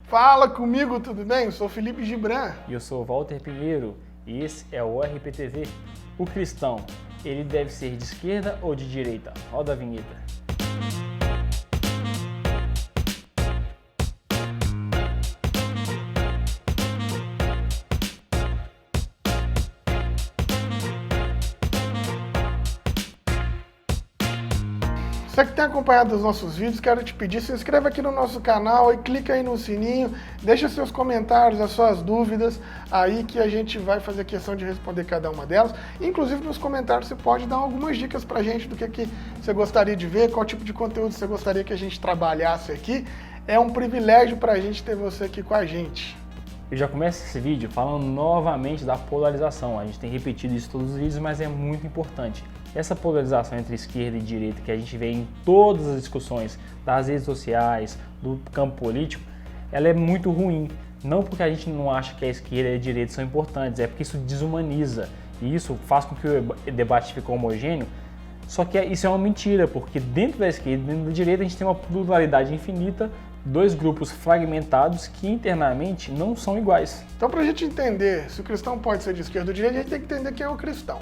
Fala comigo, tudo bem? Eu sou Felipe Gibran. E eu sou Walter Pinheiro e esse é o RPTV. O cristão, ele deve ser de esquerda ou de direita? Roda a vinheta. Você que tem acompanhado os nossos vídeos, quero te pedir, se inscreva aqui no nosso canal e clica aí no sininho, deixa seus comentários, as suas dúvidas aí que a gente vai fazer questão de responder cada uma delas. Inclusive nos comentários você pode dar algumas dicas pra gente do que você gostaria de ver, qual tipo de conteúdo você gostaria que a gente trabalhasse aqui. É um privilégio pra gente ter você aqui com a gente. Eu já começo esse vídeo falando novamente da polarização. A gente tem repetido isso todos os vídeos, mas é muito importante. Essa polarização entre esquerda e direita que a gente vê em todas as discussões das redes sociais, do campo político, ela é muito ruim. Não porque a gente não acha que a esquerda e a direita são importantes, é porque isso desumaniza. E isso faz com que o debate fique homogêneo. Só que isso é uma mentira, porque dentro da esquerda e dentro da direita a gente tem uma pluralidade infinita, dois grupos fragmentados que internamente não são iguais. Então, para a gente entender se o cristão pode ser de esquerda ou de direita, a gente tem que entender quem é o cristão.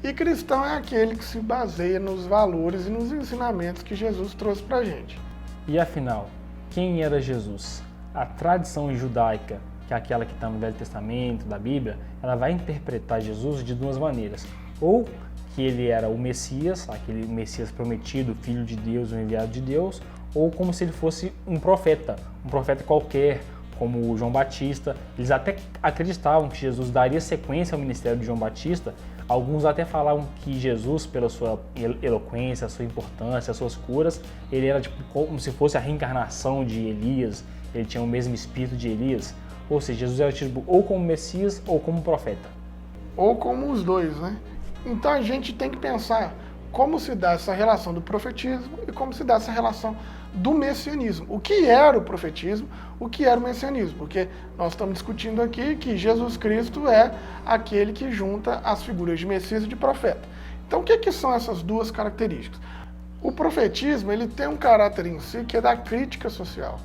E cristão é aquele que se baseia nos valores e nos ensinamentos que Jesus trouxe para a gente. E afinal, quem era Jesus? A tradição judaica, que é aquela que está no Velho Testamento, da Bíblia, ela vai interpretar Jesus de duas maneiras. Ou que ele era o Messias, aquele Messias prometido, filho de Deus, o enviado de Deus, ou como se ele fosse um profeta qualquer, como o João Batista. Eles até acreditavam que Jesus daria sequência ao ministério de João Batista. Alguns até falavam que Jesus, pela sua eloquência, a sua importância, as suas curas, ele era tipo como se fosse a reencarnação de Elias, ele tinha o mesmo espírito de Elias. Ou seja, Jesus era tipo ou como Messias ou como profeta. Ou como os dois, né? Então a gente tem que pensar como se dá essa relação do profetismo e como se dá essa relação do messianismo. O que era o profetismo, o que era o messianismo? Porque nós estamos discutindo aqui que Jesus Cristo é aquele que junta as figuras de Messias e de profeta. Então o que são essas duas características? O profetismo ele tem um caráter em si que é da crítica social.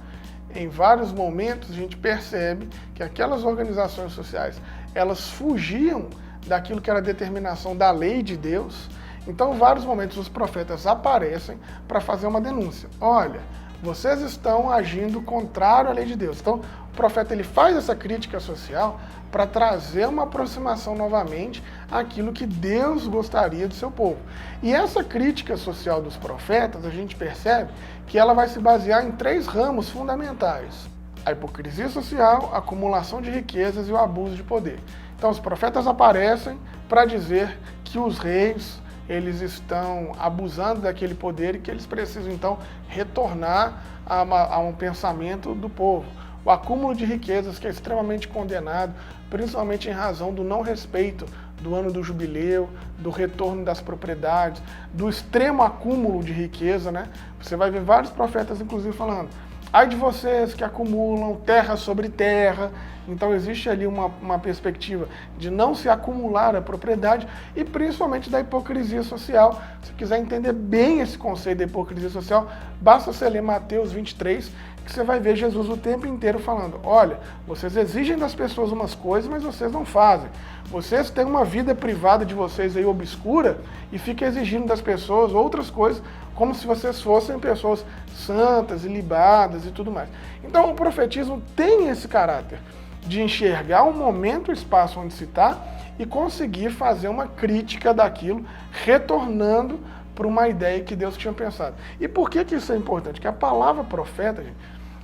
Em vários momentos a gente percebe que aquelas organizações sociais elas fugiam daquilo que era a determinação da lei de Deus. Então, em vários momentos, os profetas aparecem para fazer uma denúncia. Olha, vocês estão agindo contrário à lei de Deus. Então, o profeta ele faz essa crítica social para trazer uma aproximação novamente àquilo que Deus gostaria do seu povo. E essa crítica social dos profetas, a gente percebe que ela vai se basear em três ramos fundamentais: a hipocrisia social, a acumulação de riquezas e o abuso de poder. Então, os profetas aparecem para dizer que os reis eles estão abusando daquele poder e que eles precisam, então, retornar a um pensamento do povo. O acúmulo de riquezas, que é extremamente condenado, principalmente em razão do não respeito do ano do jubileu, do retorno das propriedades, do extremo acúmulo de riqueza, né? Você vai ver vários profetas, inclusive, falando: ai de vocês que acumulam terra sobre terra. Então existe ali uma perspectiva de não se acumular a propriedade e principalmente da hipocrisia social. Se quiser entender bem esse conceito da hipocrisia social, basta você ler Mateus 23, que você vai ver Jesus o tempo inteiro falando: olha, vocês exigem das pessoas umas coisas, mas vocês não fazem. Vocês têm uma vida privada de vocês aí obscura e ficam exigindo das pessoas outras coisas, como se vocês fossem pessoas santas, ilibadas e tudo mais. Então o profetismo tem esse caráter de enxergar o momento e o espaço onde se está e conseguir fazer uma crítica daquilo, retornando para uma ideia que Deus tinha pensado. E por que isso é importante? Porque a palavra profeta, gente,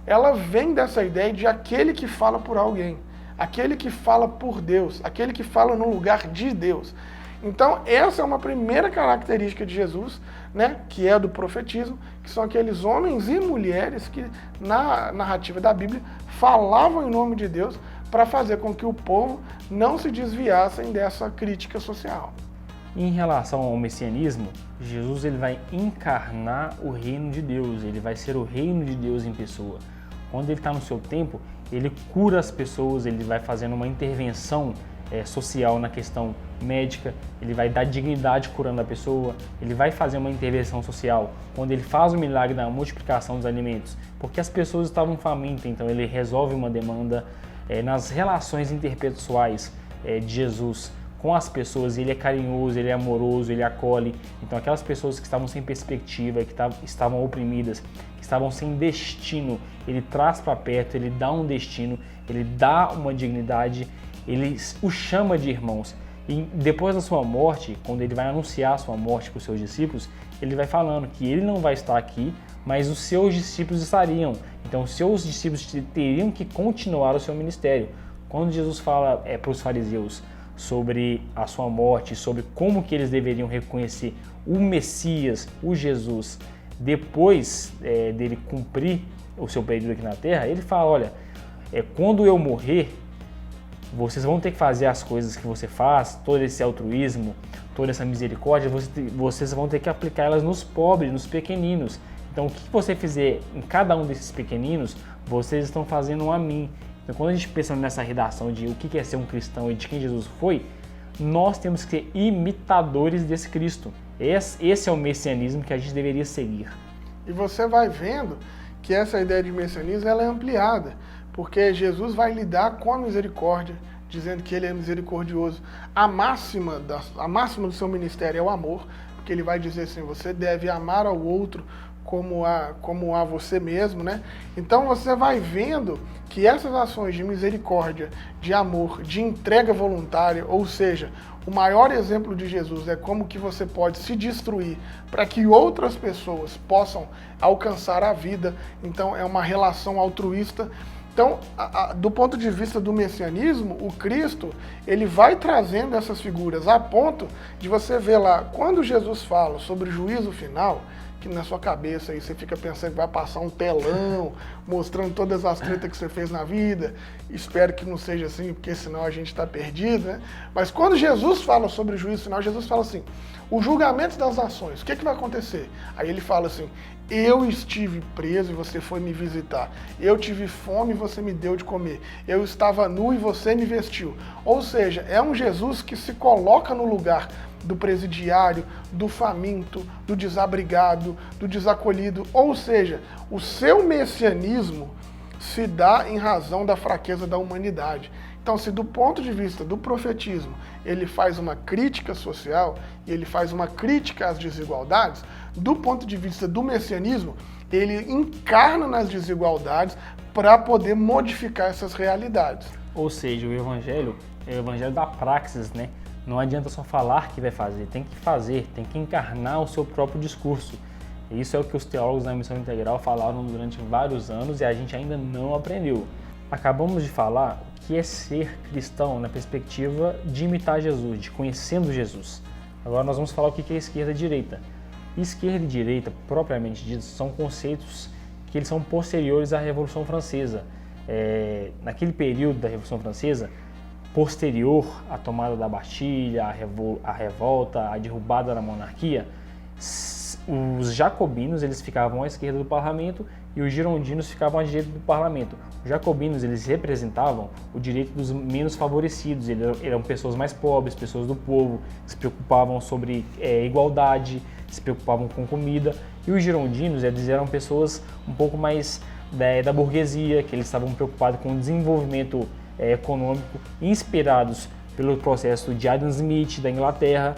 ela vem dessa ideia de aquele que fala por alguém, aquele que fala por Deus, aquele que fala no lugar de Deus. Então, essa é uma primeira característica de Jesus, né, que é do profetismo, que são aqueles homens e mulheres que, na narrativa da Bíblia, falavam em nome de Deus para fazer com que o povo não se desviassem dessa crítica social. Em relação ao messianismo, Jesus ele vai encarnar o reino de Deus, ele vai ser o reino de Deus em pessoa. Quando ele está no seu tempo, ele cura as pessoas, ele vai fazendo uma intervenção social na questão médica, ele vai dar dignidade curando a pessoa, ele vai fazer uma intervenção social, quando ele faz o milagre da multiplicação dos alimentos, porque as pessoas estavam famintas, então ele resolve uma demanda. Nas relações interpessoais de Jesus com as pessoas, ele é carinhoso, ele é amoroso, ele acolhe. Então aquelas pessoas que estavam sem perspectiva, que estavam oprimidas, que estavam sem destino, ele traz para perto, ele dá um destino, ele dá uma dignidade, ele os chama de irmãos. E depois da sua morte, quando ele vai anunciar a sua morte para os seus discípulos, ele vai falando que ele não vai estar aqui, mas os seus discípulos estariam. Então os seus discípulos teriam que continuar o seu ministério. Quando Jesus fala para os fariseus sobre a sua morte, sobre como que eles deveriam reconhecer o Messias, o Jesus, depois dele cumprir o seu período aqui na Terra, ele fala, olha, quando eu morrer, vocês vão ter que fazer as coisas que você faz, todo esse altruísmo, toda essa misericórdia, vocês vão ter que aplicar elas nos pobres, nos pequeninos. Então, o que você fizer em cada um desses pequeninos, vocês estão fazendo a mim. Então, quando a gente pensa nessa redação de o que é ser um cristão e de quem Jesus foi, nós temos que ser imitadores desse Cristo. Esse é o messianismo que a gente deveria seguir. E você vai vendo que essa ideia de messianismo ela é ampliada, porque Jesus vai lidar com a misericórdia, dizendo que ele é misericordioso. A máxima do seu ministério é o amor, porque ele vai dizer assim, você deve amar ao outro como a você mesmo, né? Então você vai vendo que essas ações de misericórdia, de amor, de entrega voluntária, ou seja, o maior exemplo de Jesus é como que você pode se destruir para que outras pessoas possam alcançar a vida. Então é uma relação altruísta. Então, do ponto de vista do messianismo, o Cristo, ele vai trazendo essas figuras a ponto de você ver lá, quando Jesus fala sobre o juízo final, que na sua cabeça aí você fica pensando que vai passar um telão mostrando todas as tretas que você fez na vida. Espero que não seja assim, porque senão a gente está perdido, né? Mas quando Jesus fala sobre o juízo final, Jesus fala assim, o julgamento das nações, o que vai acontecer? Aí ele fala assim, eu estive preso e você foi me visitar. Eu tive fome e você me deu de comer. Eu estava nu e você me vestiu. Ou seja, é um Jesus que se coloca no lugar do presidiário, do faminto, do desabrigado, do desacolhido. Ou seja, o seu messianismo se dá em razão da fraqueza da humanidade. Então, se do ponto de vista do profetismo ele faz uma crítica social e ele faz uma crítica às desigualdades, do ponto de vista do messianismo, ele encarna nas desigualdades para poder modificar essas realidades. Ou seja, o evangelho é o evangelho da praxis, né? Não adianta só falar que vai fazer, tem que encarnar o seu próprio discurso. E isso é o que os teólogos da Missão Integral falaram durante vários anos e a gente ainda não aprendeu. Acabamos de falar o que é ser cristão na perspectiva de imitar Jesus, de conhecendo Jesus. Agora nós vamos falar o que é esquerda e direita. Esquerda e direita, propriamente dito, são conceitos que eles são posteriores à Revolução Francesa. Naquele período da Revolução Francesa, posterior à tomada da Bastilha, à revolta, à derrubada da monarquia, os jacobinos eles ficavam à esquerda do parlamento e os girondinos ficavam à direita do parlamento. Os jacobinos eles representavam o direito dos menos favorecidos, eles eram pessoas mais pobres, pessoas do povo, que se preocupavam sobre igualdade, se preocupavam com comida, e os girondinos eles eram pessoas um pouco mais da burguesia, que eles estavam preocupados com o desenvolvimento econômico, inspirados pelo processo de Adam Smith da Inglaterra.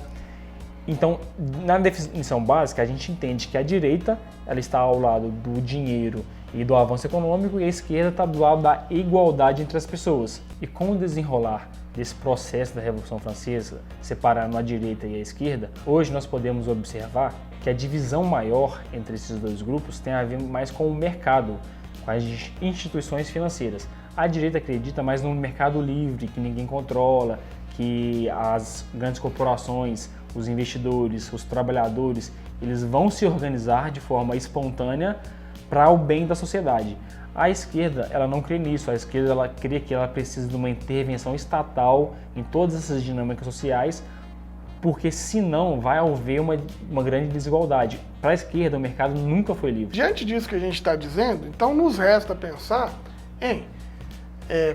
Então, na definição básica, a gente entende que a direita ela está ao lado do dinheiro e do avanço econômico e a esquerda está do lado da igualdade entre as pessoas. E com o desenrolar desse processo da Revolução Francesa, separando a direita e a esquerda, hoje nós podemos observar que a divisão maior entre esses dois grupos tem a ver mais com o mercado, com as instituições financeiras. A direita acredita mais no mercado livre, que ninguém controla, que as grandes corporações, os investidores, os trabalhadores, eles vão se organizar de forma espontânea para o bem da sociedade. A esquerda, ela não crê nisso. A esquerda, ela crê que ela precisa de uma intervenção estatal em todas essas dinâmicas sociais, porque senão vai haver uma grande desigualdade. Para a esquerda, o mercado nunca foi livre. Diante disso que a gente está dizendo, então nos resta pensar em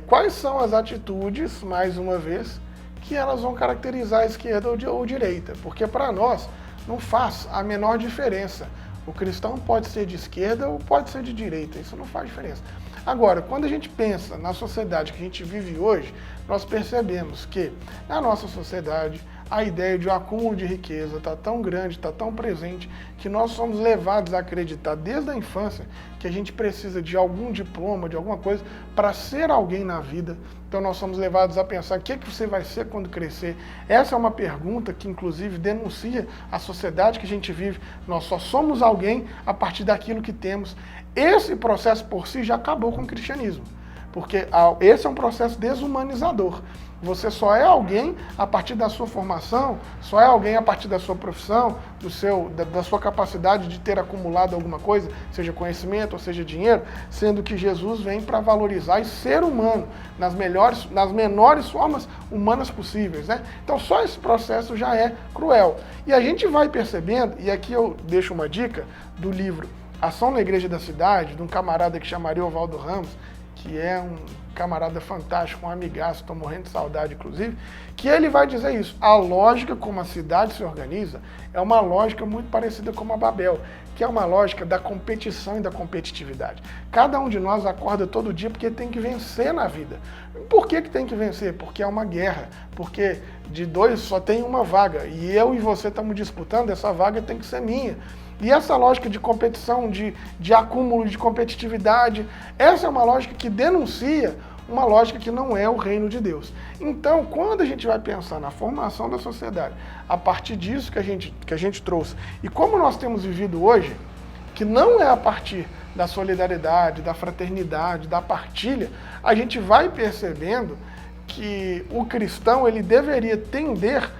quais são as atitudes, mais uma vez, que elas vão caracterizar a esquerda ou direita, porque para nós não faz a menor diferença. O cristão pode ser de esquerda ou pode ser de direita, isso não faz diferença. Agora, quando a gente pensa na sociedade que a gente vive hoje, nós percebemos que na nossa sociedade a ideia de um acúmulo de riqueza está tão grande, está tão presente, que nós somos levados a acreditar desde a infância que a gente precisa de algum diploma, de alguma coisa, para ser alguém na vida. Então nós somos levados a pensar o que você vai ser quando crescer. Essa é uma pergunta que inclusive denuncia a sociedade que a gente vive. Nós só somos alguém a partir daquilo que temos. Esse processo por si já acabou com o cristianismo, porque esse é um processo desumanizador. Você só é alguém a partir da sua formação, só é alguém a partir da sua profissão, da sua capacidade de ter acumulado alguma coisa, seja conhecimento ou seja dinheiro, sendo que Jesus vem para valorizar e ser humano nas menores formas humanas possíveis, né? Então só esse processo já é cruel. E a gente vai percebendo, e aqui eu deixo uma dica do livro Ação na Igreja da Cidade, de um camarada que chama Ariovaldo Ramos, que é um camarada fantástico, um amigaço, estou morrendo de saudade, inclusive, que ele vai dizer isso. A lógica como a cidade se organiza é uma lógica muito parecida com a Babel, que é uma lógica da competição e da competitividade. Cada um de nós acorda todo dia porque tem que vencer na vida. Por que tem que vencer? Porque é uma guerra, porque de dois só tem uma vaga, e eu e você estamos disputando, essa vaga tem que ser minha. E essa lógica de competição, de acúmulo, de competitividade, essa é uma lógica que denuncia uma lógica que não é o reino de Deus. Então, quando a gente vai pensar na formação da sociedade, a partir disso que a gente trouxe, e como nós temos vivido hoje, que não é a partir da solidariedade, da fraternidade, da partilha, a gente vai percebendo que o cristão ele deveria tender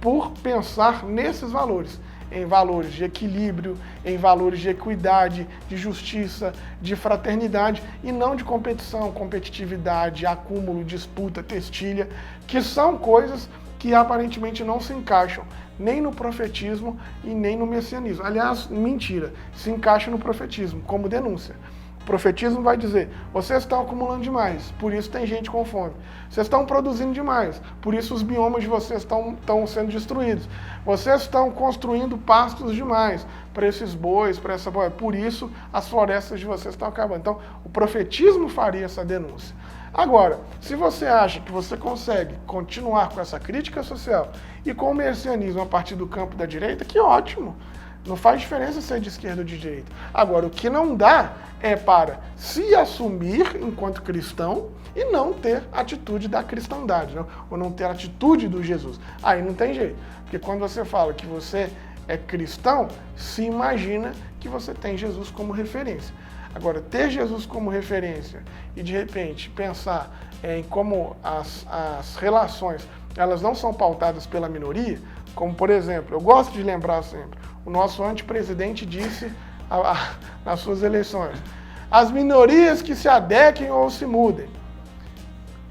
por pensar nesses valores. Em valores de equilíbrio, em valores de equidade, de justiça, de fraternidade e não de competição, competitividade, acúmulo, disputa, testilha, que são coisas que aparentemente não se encaixam nem no profetismo e nem no messianismo. Aliás, mentira, se encaixa no profetismo, como denúncia. O profetismo vai dizer, vocês estão acumulando demais, por isso tem gente com fome. Vocês estão produzindo demais, por isso os biomas de vocês estão sendo destruídos. Vocês estão construindo pastos demais para esses bois, para essa boia, por isso as florestas de vocês estão acabando. Então, o profetismo faria essa denúncia. Agora, se você acha que você consegue continuar com essa crítica social e com o messianismo a partir do campo da direita, que ótimo! Não faz diferença ser de esquerda ou de direita. Agora, o que não dá é para se assumir enquanto cristão e não ter atitude da cristandade, não? Ou não ter atitude do Jesus. Aí não tem jeito. Porque quando você fala que você é cristão, se imagina que você tem Jesus como referência. Agora, ter Jesus como referência e, de repente, pensar em como as relações elas não são pautadas pela minoria, como, por exemplo, eu gosto de lembrar sempre, o nosso antepresidente disse nas suas eleições, as minorias que se adequem ou se mudem.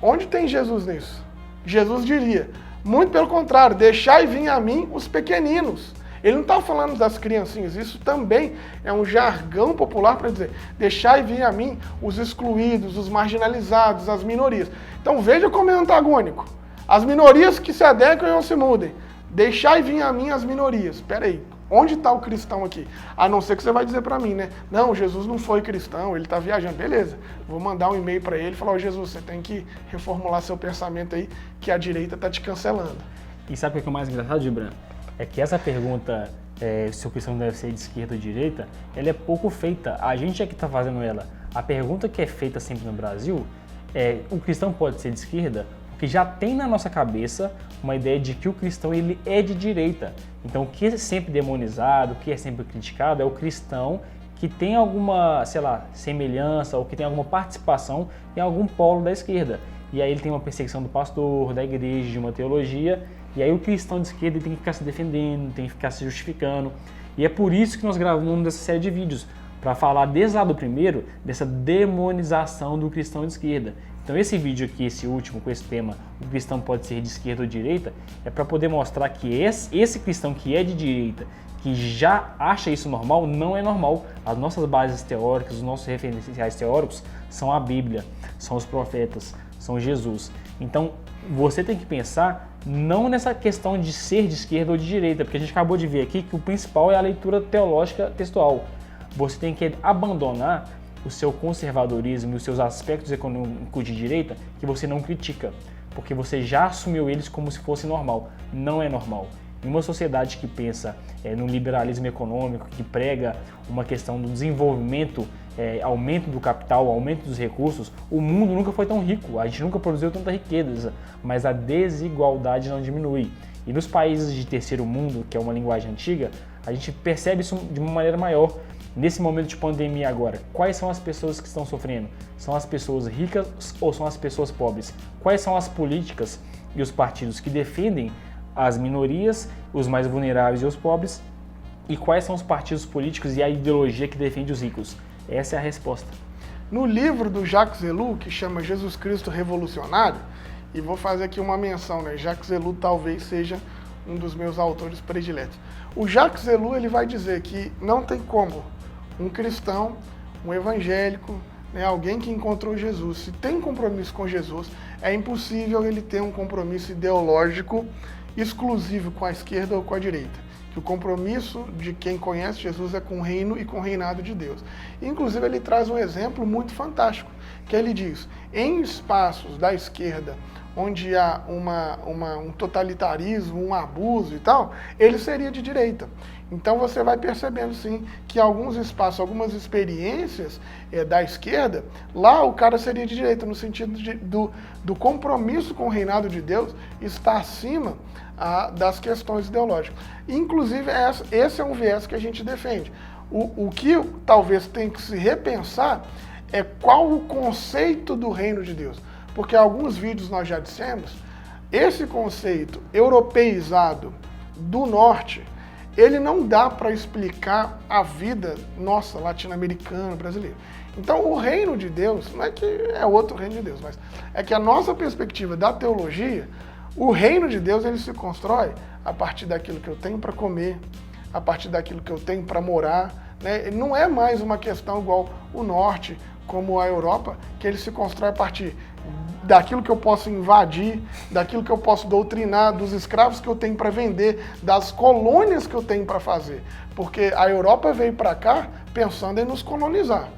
Onde tem Jesus nisso? Jesus diria, muito pelo contrário, deixai vir a mim os pequeninos. Ele não está falando das criancinhas, isso também é um jargão popular para dizer, deixai vir a mim os excluídos, os marginalizados, as minorias. Então veja como é antagônico. As minorias que se adequem ou se mudem. Deixai vir a mim as minorias. Espera aí, onde está o cristão aqui? A não ser que você vai dizer para mim, né? Não, Jesus não foi cristão, ele está viajando. Beleza, vou mandar um e-mail para ele e falar, Jesus, você tem que reformular seu pensamento aí, que a direita está te cancelando. E sabe o que é o mais engraçado, Gibran? É que essa pergunta, se o cristão deve ser de esquerda ou de direita, ela é pouco feita. A gente é que está fazendo ela. A pergunta que é feita sempre no Brasil é, o cristão pode ser de esquerda? Porque já tem na nossa cabeça uma ideia de que o cristão ele é de direita. Então o que é sempre demonizado, o que é sempre criticado é o cristão que tem alguma, sei lá, semelhança ou que tem alguma participação em algum polo da esquerda. E aí ele tem uma perseguição do pastor, da igreja, de uma teologia, e aí o cristão de esquerda ele tem que ficar se defendendo, tem que ficar se justificando. E é por isso que nós gravamos dessa série de vídeos, para falar desde lá do primeiro dessa demonização do cristão de esquerda. Então esse vídeo aqui, esse último, com esse tema, o cristão pode ser de esquerda ou de direita, é para poder mostrar que esse cristão que é de direita, que já acha isso normal, não é normal. As nossas bases teóricas, os nossos referenciais teóricos são a Bíblia, são os profetas, são Jesus. Então você tem que pensar não nessa questão de ser de esquerda ou de direita, porque a gente acabou de ver aqui que o principal é a leitura teológica textual. Você tem que abandonar o seu conservadorismo e os seus aspectos econômicos de direita que você não critica, porque você já assumiu eles como se fosse normal. Não é normal. Em uma sociedade que pensa no liberalismo econômico, que prega uma questão do desenvolvimento, aumento do capital, aumento dos recursos, o mundo nunca foi tão rico, a gente nunca produziu tanta riqueza, mas a desigualdade não diminui. E nos países de terceiro mundo, que é uma linguagem antiga, a gente percebe isso de uma maneira maior. Nesse momento de pandemia agora, quais são as pessoas que estão sofrendo? São as pessoas ricas ou são as pessoas pobres? Quais são as políticas e os partidos que defendem as minorias, os mais vulneráveis e os pobres? E quais são os partidos políticos e a ideologia que defende os ricos? Essa é a resposta. No livro do Jacques Ellul, que chama Jesus Cristo Revolucionário, e vou fazer aqui uma menção, né? Jacques Ellul talvez seja um dos meus autores prediletos. O Jacques Ellul, ele vai dizer que não tem como um cristão, um evangélico, né, alguém que encontrou Jesus, se tem compromisso com Jesus, é impossível ele ter um compromisso ideológico exclusivo com a esquerda ou com a direita. Que o compromisso de quem conhece Jesus é com o reino e com o reinado de Deus. Inclusive, ele traz um exemplo muito fantástico, que ele diz, em espaços da esquerda, onde há um totalitarismo, um abuso e tal, ele seria de direita. Então você vai percebendo sim que alguns espaços, algumas experiências da esquerda, lá o cara seria de direita, no sentido do compromisso com o reinado de Deus está acima das questões ideológicas. Inclusive esse é um viés que a gente defende. O que talvez tem que se repensar é qual o conceito do reino de Deus. Porque alguns vídeos nós já dissemos, esse conceito europeizado do norte, ele não dá para explicar a vida nossa, latino-americana, brasileira. Então o reino de Deus, não é que é outro reino de Deus, mas é que a nossa perspectiva da teologia, o reino de Deus ele se constrói a partir daquilo que eu tenho para comer, a partir daquilo que eu tenho para morar, né? Não é mais uma questão igual o norte, como a Europa, que ele se constrói a partir daquilo que eu posso invadir, daquilo que eu posso doutrinar, dos escravos que eu tenho para vender, das colônias que eu tenho para fazer. Porque a Europa veio para cá pensando em nos colonizar.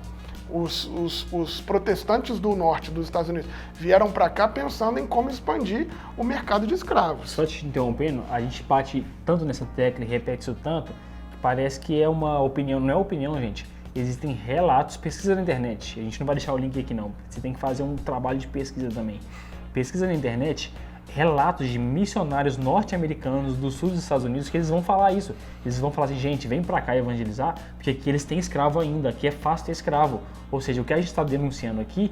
Os protestantes do norte dos Estados Unidos vieram para cá pensando em como expandir o mercado de escravos. Só te interrompendo, a gente bate tanto nessa tecla e repete isso tanto, que parece que é uma opinião, não é opinião, gente. Existem relatos, pesquisa na internet, a gente não vai deixar o link aqui não, você tem que fazer um trabalho de pesquisa também. Pesquisa na internet, relatos de missionários norte-americanos do sul dos Estados Unidos que eles vão falar isso. Eles vão falar assim, gente, vem pra cá evangelizar, porque aqui eles têm escravo ainda, aqui é fácil ter escravo. Ou seja, o que a gente está denunciando aqui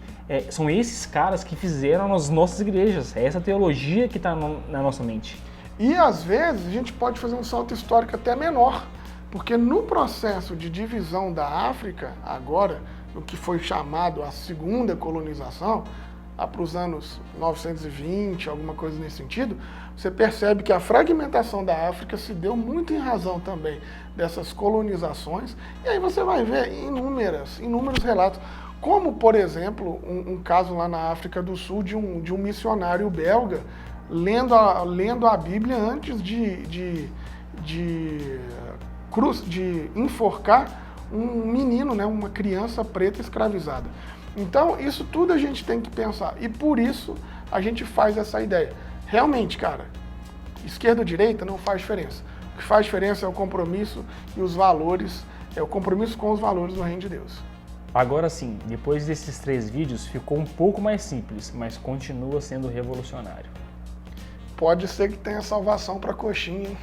são esses caras que fizeram nas nossas igrejas, é essa teologia que está na nossa mente. E às vezes a gente pode fazer um salto histórico até menor, porque no processo de divisão da África, agora, no que foi chamado a segunda colonização, lá para os anos 920, alguma coisa nesse sentido, você percebe que a fragmentação da África se deu muito em razão também dessas colonizações, e aí você vai ver inúmeros relatos, como, por exemplo, um caso lá na África do Sul de um missionário belga lendo a Bíblia antes de enforcar um menino, né, uma criança preta escravizada. Então, isso tudo a gente tem que pensar. E por isso a gente faz essa ideia. Realmente, cara, esquerda ou direita não faz diferença. O que faz diferença é o compromisso e os valores, é o compromisso com os valores do reino de Deus. Agora sim, depois desses 3 vídeos, ficou um pouco mais simples, mas continua sendo revolucionário. Pode ser que tenha salvação para coxinha, hein?